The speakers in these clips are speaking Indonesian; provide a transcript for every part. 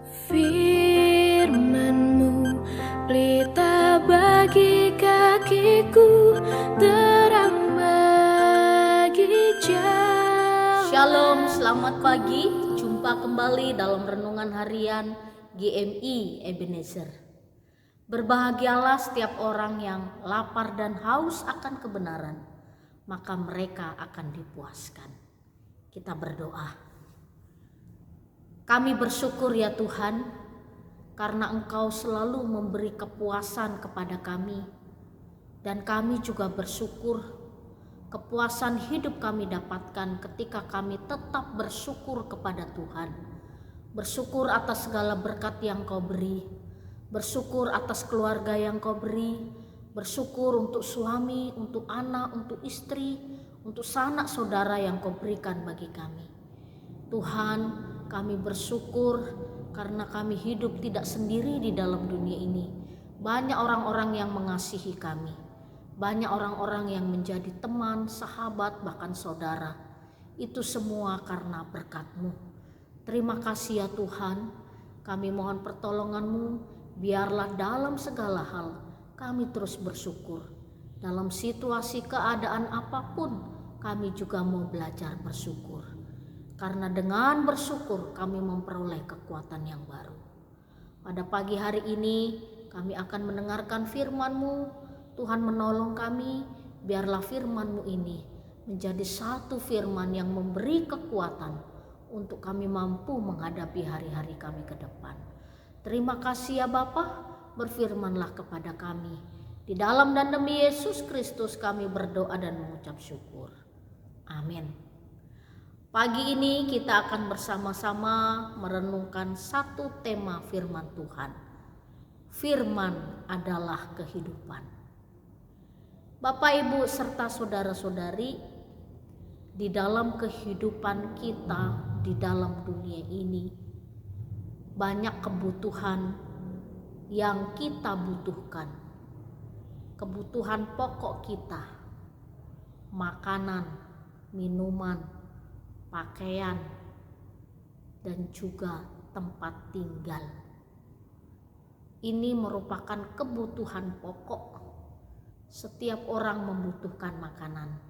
Firman-Mu pelita bagi kakiku, terang bagi jalan. Shalom, selamat pagi. Jumpa kembali dalam renungan harian GMI Ebenezer. Berbahagialah setiap orang yang lapar dan haus akan kebenaran, maka mereka akan dipuaskan. Kita berdoa. Kami bersyukur ya Tuhan, karena Engkau selalu memberi kepuasan kepada kami. Dan kami juga bersyukur kepuasan hidup kami dapatkan ketika kami tetap bersyukur kepada Tuhan. Bersyukur atas segala berkat yang Kau beri. Bersyukur atas keluarga yang Kau beri. Bersyukur untuk suami, untuk anak, untuk istri, untuk sanak saudara yang Kau berikan bagi kami. Tuhan, kami bersyukur karena kami hidup tidak sendiri di dalam dunia ini. Banyak orang-orang yang mengasihi kami. Banyak orang-orang yang menjadi teman, sahabat, bahkan saudara. Itu semua karena berkat-Mu. Terima kasih ya Tuhan. Kami mohon pertolongan-Mu. Biarlah dalam segala hal kami terus bersyukur. Dalam situasi keadaan apapun kami juga mau belajar bersyukur. Karena dengan bersyukur kami memperoleh kekuatan yang baru. Pada pagi hari ini kami akan mendengarkan firman-Mu. Tuhan menolong kami, biarlah firman-Mu ini menjadi satu firman yang memberi kekuatan untuk kami mampu menghadapi hari-hari kami ke depan. Terima kasih ya Bapa, berfirmanlah kepada kami. Di dalam dan demi Yesus Kristus kami berdoa dan mengucap syukur. Amin. Pagi ini kita akan bersama-sama merenungkan satu tema firman Tuhan. Firman adalah kehidupan. Bapak, Ibu, serta saudara-saudari, di dalam kehidupan kita di dalam dunia ini, banyak kebutuhan yang kita butuhkan. Kebutuhan pokok kita, makanan, minuman, pakaian, dan juga tempat tinggal. Ini merupakan kebutuhan pokok. Setiap orang membutuhkan makanan,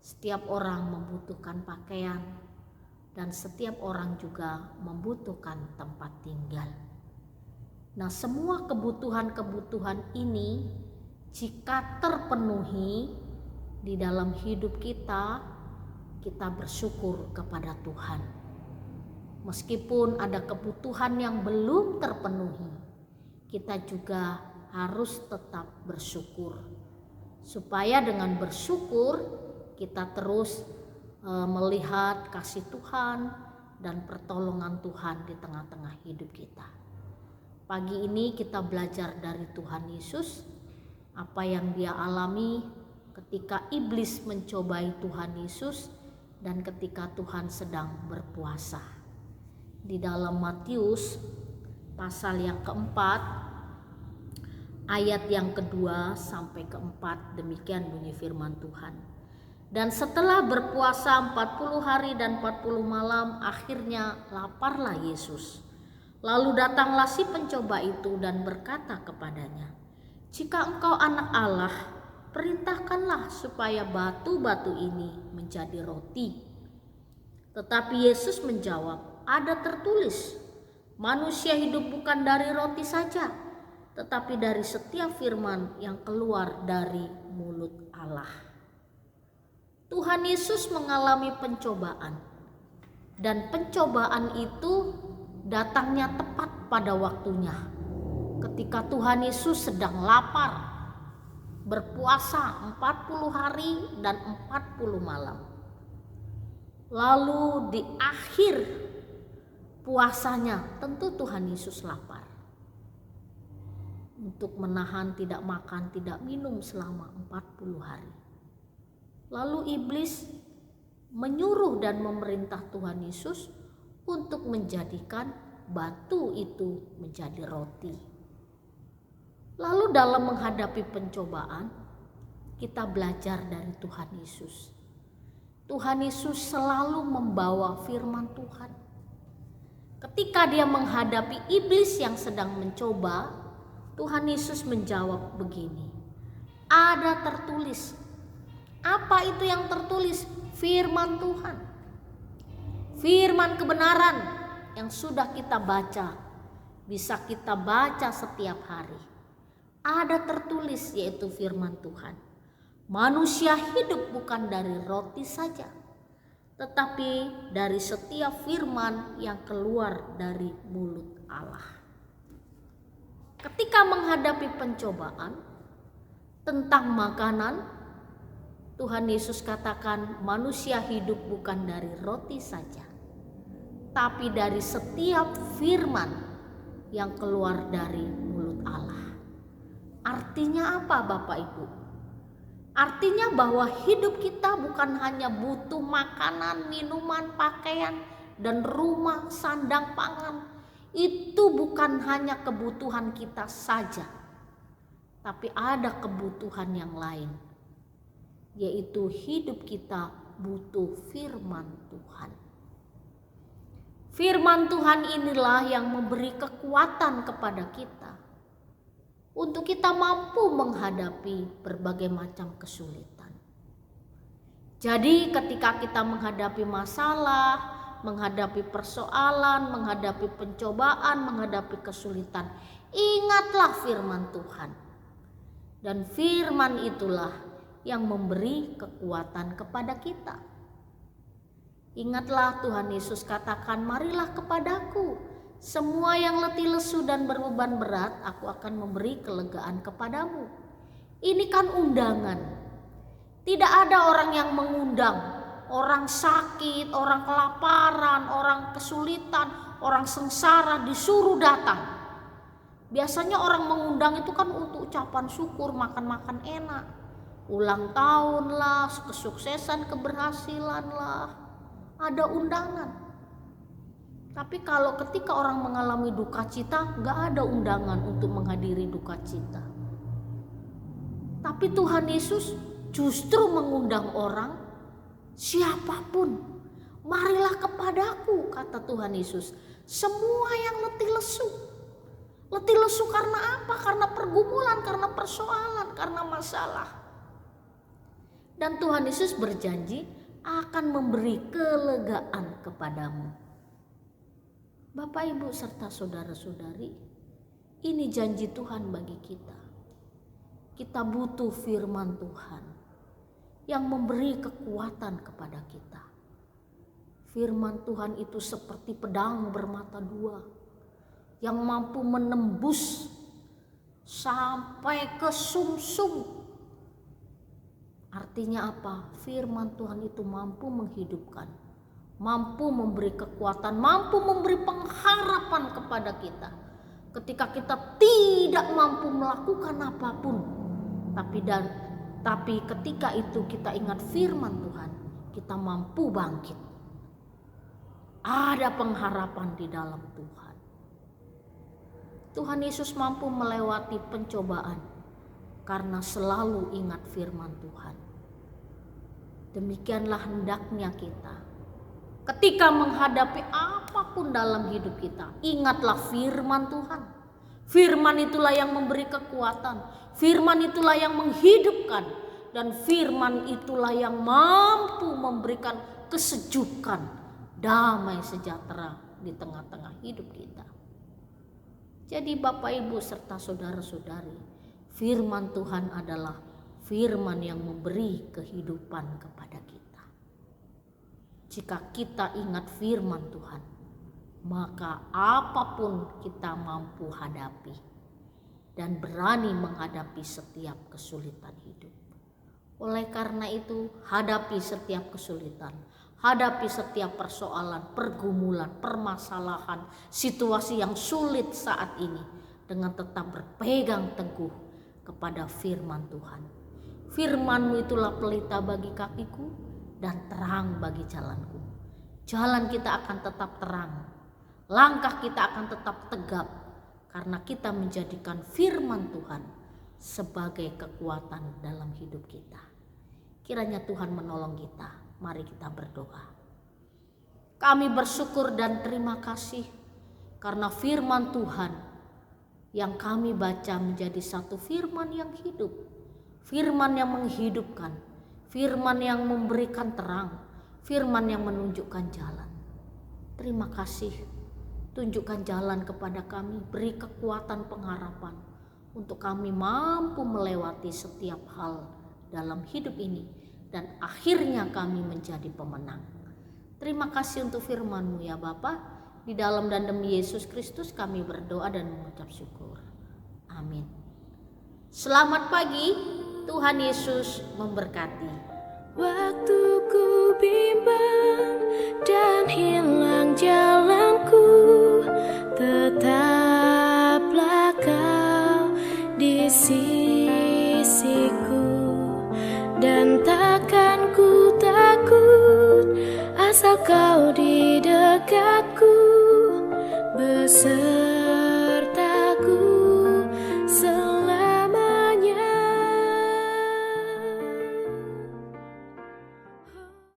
setiap orang membutuhkan pakaian, dan setiap orang juga membutuhkan tempat tinggal. Nah, semua kebutuhan-kebutuhan ini jika terpenuhi di dalam hidup kita bersyukur kepada Tuhan. Meskipun ada kebutuhan yang belum terpenuhi, kita juga harus tetap bersyukur. Supaya dengan bersyukur kita terus melihat kasih Tuhan dan pertolongan Tuhan di tengah-tengah hidup kita. Pagi ini kita belajar dari Tuhan Yesus, apa yang Dia alami ketika iblis mencobai Tuhan Yesus dan ketika Tuhan sedang berpuasa. Di dalam Matius pasal yang keempat, ayat yang kedua sampai keempat, demikian bunyi firman Tuhan. Dan setelah berpuasa 40 hari dan 40 malam, akhirnya laparlah Yesus. Lalu datanglah si pencoba itu dan berkata kepadanya, "Jika engkau anak Allah, perintahkanlah supaya batu-batu ini menjadi roti." Tetapi Yesus menjawab, "Ada tertulis, manusia hidup bukan dari roti saja, tetapi dari setiap firman yang keluar dari mulut Allah." Tuhan Yesus mengalami pencobaan, dan pencobaan itu datangnya tepat pada waktunya. Ketika Tuhan Yesus sedang lapar, berpuasa 40 hari dan 40 malam. Lalu di akhir puasanya tentu Tuhan Yesus lapar. Untuk menahan tidak makan, tidak minum selama 40 hari. Lalu iblis menyuruh dan memerintah Tuhan Yesus untuk menjadikan batu itu menjadi roti. Lalu dalam menghadapi pencobaan, kita belajar dari Tuhan Yesus. Tuhan Yesus selalu membawa firman Tuhan. Ketika dia menghadapi iblis yang sedang mencoba, Tuhan Yesus menjawab begini, ada tertulis. Apa itu yang tertulis? Firman Tuhan. Firman kebenaran yang sudah kita baca, bisa kita baca setiap hari. Ada tertulis, yaitu firman Tuhan. Manusia hidup bukan dari roti saja, tetapi dari setiap firman yang keluar dari mulut Allah. Ketika menghadapi pencobaan tentang makanan, Tuhan Yesus katakan manusia hidup bukan dari roti saja, tapi dari setiap firman yang keluar dari mulut Allah. Artinya apa Bapak Ibu? Artinya bahwa hidup kita bukan hanya butuh makanan, minuman, pakaian, dan rumah, sandang, pangan. Itu bukan hanya kebutuhan kita saja, tapi ada kebutuhan yang lain, yaitu hidup kita butuh firman Tuhan. Firman Tuhan inilah yang memberi kekuatan kepada kita untuk kita mampu menghadapi berbagai macam kesulitan. Jadi ketika kita menghadapi masalah, menghadapi persoalan, menghadapi pencobaan, menghadapi kesulitan, ingatlah firman Tuhan. Dan firman itulah yang memberi kekuatan kepada kita. Ingatlah Tuhan Yesus katakan, marilah kepadaku semua yang letih lesu dan berbeban berat, aku akan memberi kelegaan kepadamu. Ini kan undangan. Tidak ada orang yang mengundang. Orang sakit, orang kelaparan, orang kesulitan, orang sengsara disuruh datang. Biasanya orang mengundang itu kan untuk ucapan syukur, makan-makan enak. Ulang tahun lah, kesuksesan, keberhasilan lah. Ada undangan. Tapi kalau ketika orang mengalami duka cita, gak ada undangan untuk menghadiri duka cita. Tapi Tuhan Yesus justru mengundang orang, siapapun, marilah kepadaku, kata Tuhan Yesus. Semua yang letih lesu. Letih lesu karena apa? Karena pergumulan, karena persoalan, karena masalah. Dan Tuhan Yesus berjanji akan memberi kelegaan kepadamu. Bapak, Ibu, serta saudara-saudari, ini janji Tuhan bagi kita. Kita butuh firman Tuhan yang memberi kekuatan kepada kita. Firman Tuhan itu seperti pedang bermata dua yang mampu menembus sampai ke sumsum. Artinya apa? Firman Tuhan itu mampu menghidupkan, mampu memberi kekuatan, mampu memberi pengharapan kepada kita. Ketika kita tidak mampu melakukan apapun, tapi ketika itu kita ingat firman Tuhan, kita mampu bangkit. Ada pengharapan di dalam Tuhan. Tuhan Yesus mampu melewati pencobaan karena selalu ingat firman Tuhan. Demikianlah hendaknya kita. Ketika menghadapi apapun dalam hidup kita, ingatlah firman Tuhan. Firman itulah yang memberi kekuatan. Firman itulah yang menghidupkan. Dan firman itulah yang mampu memberikan kesejukan, damai sejahtera di tengah-tengah hidup kita. Jadi Bapak, Ibu, serta saudara-saudari, firman Tuhan adalah firman yang memberi kehidupan kepada kita. Jika kita ingat firman Tuhan, maka apapun kita mampu hadapi dan berani menghadapi setiap kesulitan hidup. Oleh karena itu, hadapi setiap kesulitan, hadapi setiap persoalan, pergumulan, permasalahan, situasi yang sulit saat ini dengan tetap berpegang teguh kepada firman Tuhan. Firman-Mu itulah pelita bagi kakiku dan terang bagi jalanku. Jalan kita akan tetap terang, langkah kita akan tetap tegap karena kita menjadikan firman Tuhan sebagai kekuatan dalam hidup kita. Kiranya Tuhan menolong kita. Mari kita berdoa. Kami bersyukur dan terima kasih Karena firman Tuhan yang kami baca menjadi satu firman yang hidup, firman yang menghidupkan, firman yang memberikan terang, firman yang menunjukkan jalan. Terima kasih, tunjukkan jalan kepada kami, beri kekuatan pengharapan untuk kami mampu melewati setiap hal dalam hidup ini dan akhirnya kami menjadi pemenang. Terima kasih untuk firman-Mu ya Bapa. Di dalam dan demi Yesus Kristus kami berdoa dan mengucap syukur. Amin. Selamat pagi, Tuhan Yesus memberkati. Waktu ku bimbang dan hilang jalanku, tetaplah Kau di sisiku, dan takkan ku takut asal Kau di dekatku beserta.